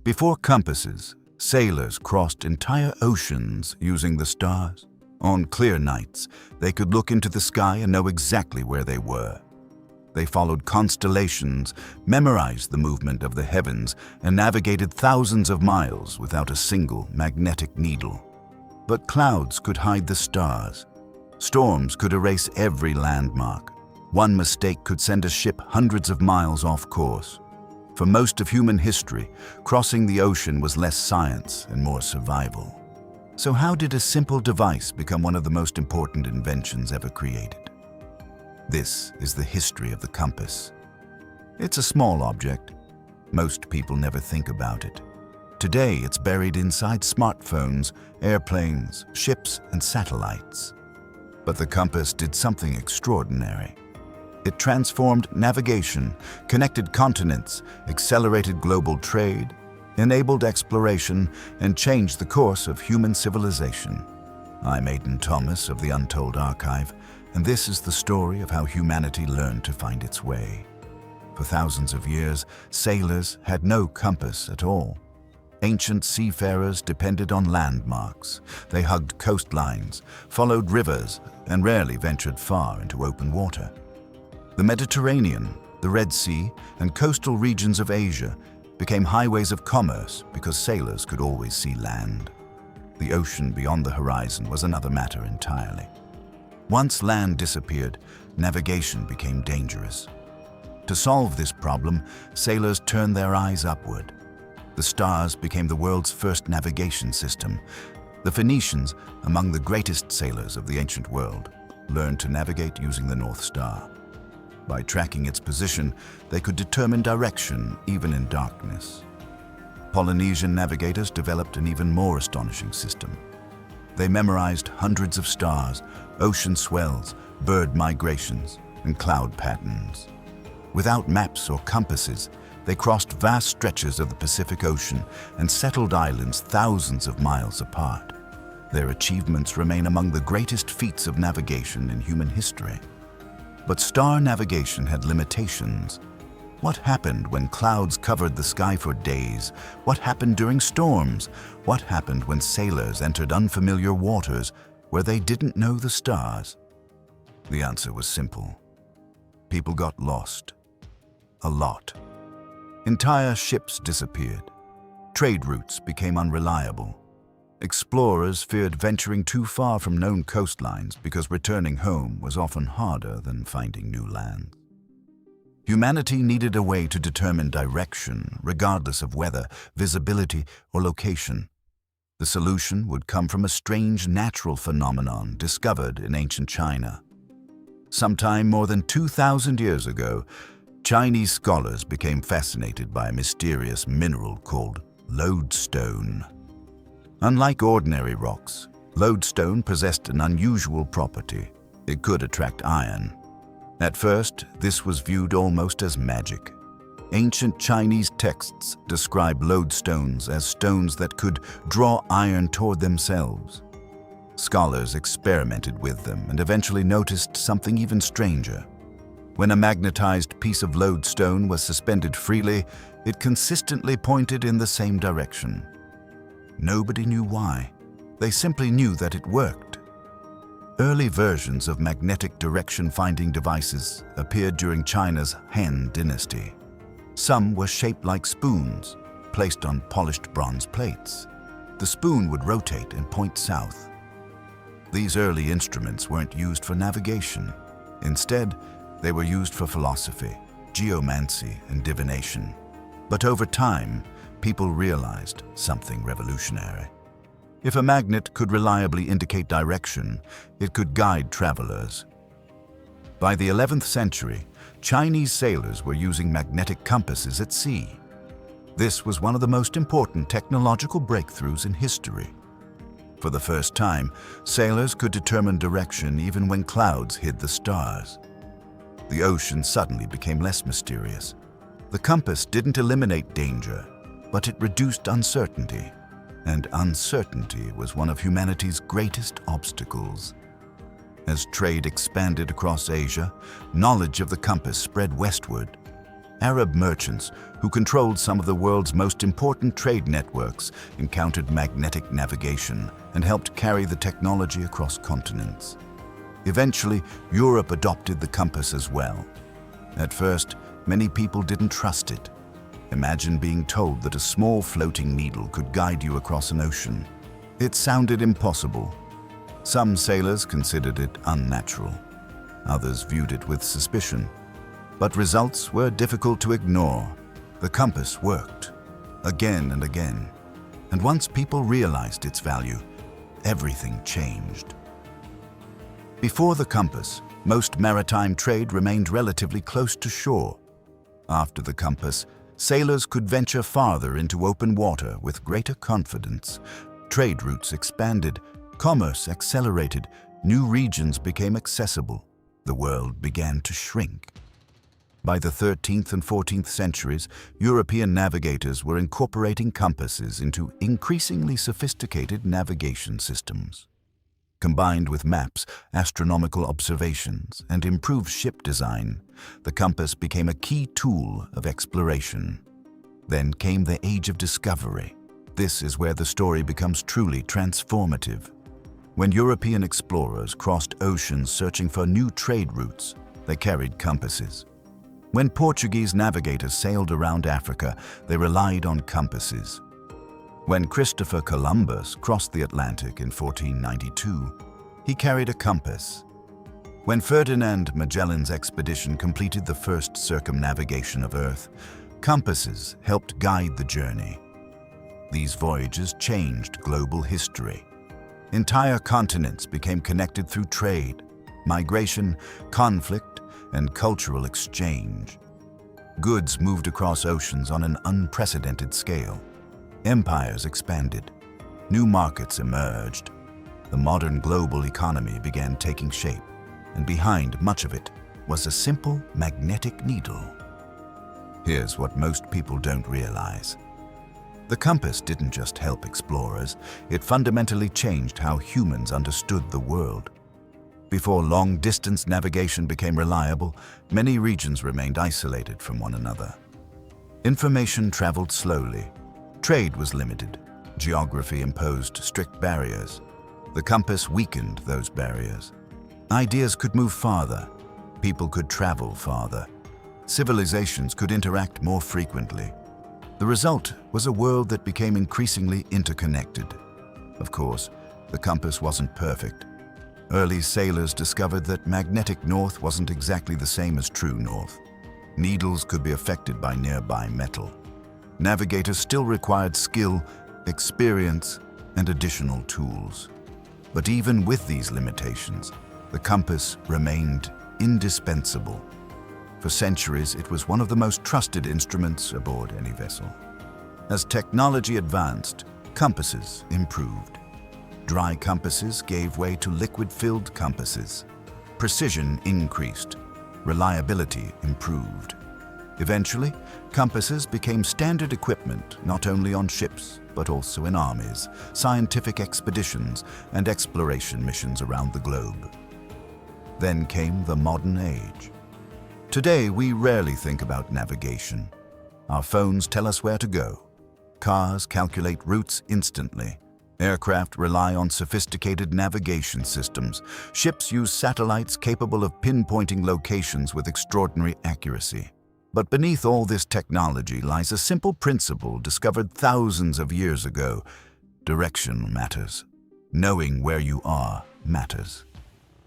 Before compasses, sailors crossed entire oceans using the stars. On clear nights, they could look into the sky and know exactly where they were. They followed constellations, memorized the movement of the heavens, and navigated thousands of miles without a single magnetic needle. But clouds could hide the stars. Storms could erase every landmark. One mistake could send a ship hundreds of miles off course. For most of human history, crossing the ocean was less science and more survival. So how did a simple device become one of the most important inventions ever created? This is the history of the compass. It's a small object. Most people never think about it. Today, it's buried inside smartphones, airplanes, ships, and satellites. But the compass did something extraordinary. It transformed navigation, connected continents, accelerated global trade, enabled exploration, and changed the course of human civilization. I'm Aidan Thomas of the Untold Archive, and this is the story of how humanity learned to find its way. For thousands of years, sailors had no compass at all. Ancient seafarers depended on landmarks. They hugged coastlines, followed rivers, and rarely ventured far into open water. The Mediterranean, the Red Sea, and coastal regions of Asia became highways of commerce because sailors could always see land. The ocean beyond the horizon was another matter entirely. Once land disappeared, navigation became dangerous. To solve this problem, sailors turned their eyes upward. The stars became the world's first navigation system. The Phoenicians, among the greatest sailors of the ancient world, learned to navigate using the North Star. By tracking its position, they could determine direction even in darkness. Polynesian navigators developed an even more astonishing system. They memorized hundreds of stars, ocean swells, bird migrations, and cloud patterns. Without maps or compasses, they crossed vast stretches of the Pacific Ocean and settled islands thousands of miles apart. Their achievements remain among the greatest feats of navigation in human history. But star navigation had limitations. What happened when clouds covered the sky for days? What happened during storms? What happened when sailors entered unfamiliar waters where they didn't know the stars? The answer was simple. People got lost. A lot. Entire ships disappeared. Trade routes became unreliable. Explorers feared venturing too far from known coastlines because returning home was often harder than finding new land. Humanity needed a way to determine direction, regardless of weather, visibility, or location. The solution would come from a strange natural phenomenon discovered in ancient China. Sometime more than 2,000 years ago, Chinese scholars became fascinated by a mysterious mineral called lodestone. Unlike ordinary rocks, lodestone possessed an unusual property. It could attract iron. At first, this was viewed almost as magic. Ancient Chinese texts describe lodestones as stones that could draw iron toward themselves. Scholars experimented with them and eventually noticed something even stranger. When a magnetized piece of lodestone was suspended freely, it consistently pointed in the same direction. Nobody knew why. They simply knew that it worked. Early versions of magnetic direction-finding devices appeared during China's Han Dynasty. Some were shaped like spoons, placed on polished bronze plates. The spoon would rotate and point south. These early instruments weren't used for navigation. Instead, they were used for philosophy, geomancy, and divination. But over time, people realized something revolutionary. If a magnet could reliably indicate direction, it could guide travelers. By the 11th century, Chinese sailors were using magnetic compasses at sea. This was one of the most important technological breakthroughs in history. For the first time, sailors could determine direction even when clouds hid the stars. The ocean suddenly became less mysterious. The compass didn't eliminate danger, but it reduced uncertainty. And uncertainty was one of humanity's greatest obstacles. As trade expanded across Asia, knowledge of the compass spread westward. Arab merchants, who controlled some of the world's most important trade networks, encountered magnetic navigation and helped carry the technology across continents. Eventually, Europe adopted the compass as well. At first, many people didn't trust it. Imagine being told that a small floating needle could guide you across an ocean. It sounded impossible. Some sailors considered it unnatural. Others viewed it with suspicion. But results were difficult to ignore. The compass worked, again and again. And once people realized its value, everything changed. Before the compass, most maritime trade remained relatively close to shore. After the compass, sailors could venture farther into open water with greater confidence. Trade routes expanded, commerce accelerated, new regions became accessible. The world began to shrink. By the 13th and 14th centuries, European navigators were incorporating compasses into increasingly sophisticated navigation systems. Combined with maps, astronomical observations, and improved ship design, the compass became a key tool of exploration. Then came the Age of Discovery. This is where the story becomes truly transformative. When European explorers crossed oceans searching for new trade routes, they carried compasses. When Portuguese navigators sailed around Africa, they relied on compasses. When Christopher Columbus crossed the Atlantic in 1492, he carried a compass. When Ferdinand Magellan's expedition completed the first circumnavigation of Earth, compasses helped guide the journey. These voyages changed global history. Entire continents became connected through trade, migration, conflict, and cultural exchange. Goods moved across oceans on an unprecedented scale. Empires expanded. New markets emerged. The modern global economy began taking shape, and behind much of it was a simple magnetic needle. Here's what most people don't realize. The compass didn't just help explorers, it fundamentally changed how humans understood the world. Before long-distance navigation became reliable, many regions remained isolated from one another. Information traveled slowly. Trade was limited. Geography imposed strict barriers. The compass weakened those barriers. Ideas could move farther. People could travel farther. Civilizations could interact more frequently. The result was a world that became increasingly interconnected. Of course, the compass wasn't perfect. Early sailors discovered that magnetic north wasn't exactly the same as true north. Needles could be affected by nearby metal. Navigators still required skill, experience, and additional tools. But even with these limitations, the compass remained indispensable. For centuries, it was one of the most trusted instruments aboard any vessel. As technology advanced, compasses improved. Dry compasses gave way to liquid-filled compasses. Precision increased. Reliability improved. Eventually, compasses became standard equipment not only on ships, but also in armies, scientific expeditions, and exploration missions around the globe. Then came the modern age. Today, we rarely think about navigation. Our phones tell us where to go. Cars calculate routes instantly. Aircraft rely on sophisticated navigation systems. Ships use satellites capable of pinpointing locations with extraordinary accuracy. But beneath all this technology lies a simple principle discovered thousands of years ago. Direction matters. Knowing where you are matters.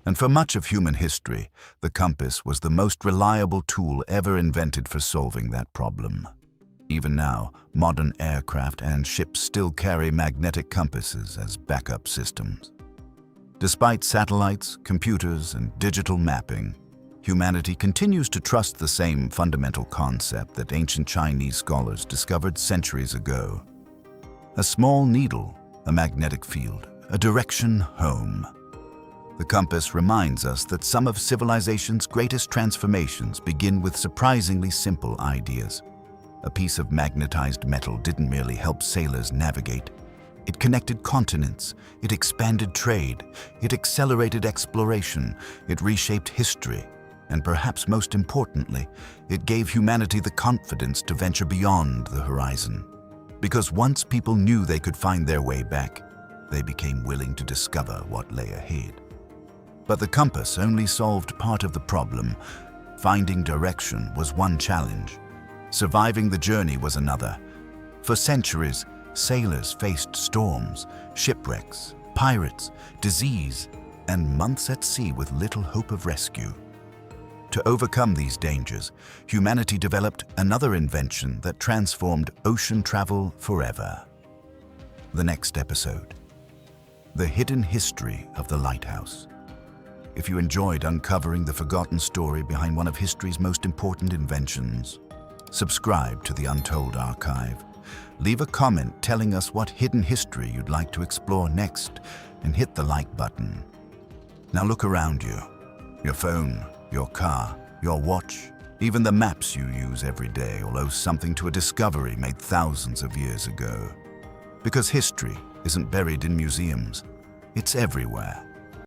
And for much of human history, the compass was the most reliable tool ever invented for solving that problem. Even now, modern aircraft and ships still carry magnetic compasses as backup systems. Despite satellites, computers, and digital mapping, humanity continues to trust the same fundamental concept that ancient Chinese scholars discovered centuries ago. A small needle, a magnetic field, a direction home. The compass reminds us that some of civilization's greatest transformations begin with surprisingly simple ideas. A piece of magnetized metal didn't merely help sailors navigate. It connected continents, it expanded trade, it accelerated exploration, it reshaped history. And perhaps most importantly, it gave humanity the confidence to venture beyond the horizon. Because once people knew they could find their way back, they became willing to discover what lay ahead. But the compass only solved part of the problem. Finding direction was one challenge. Surviving the journey was another. For centuries, sailors faced storms, shipwrecks, pirates, disease, and months at sea with little hope of rescue. To overcome these dangers, humanity developed another invention that transformed ocean travel forever. The next episode: the hidden history of the lighthouse. If you enjoyed uncovering the forgotten story behind one of history's most important inventions, subscribe to the Untold Archive. Leave a comment telling us what hidden history you'd like to explore next, and hit the like button. Now look around you. Your phone, your car, your watch, even the maps you use every day all owe something to a discovery made thousands of years ago. Because history isn't buried in museums, it's everywhere.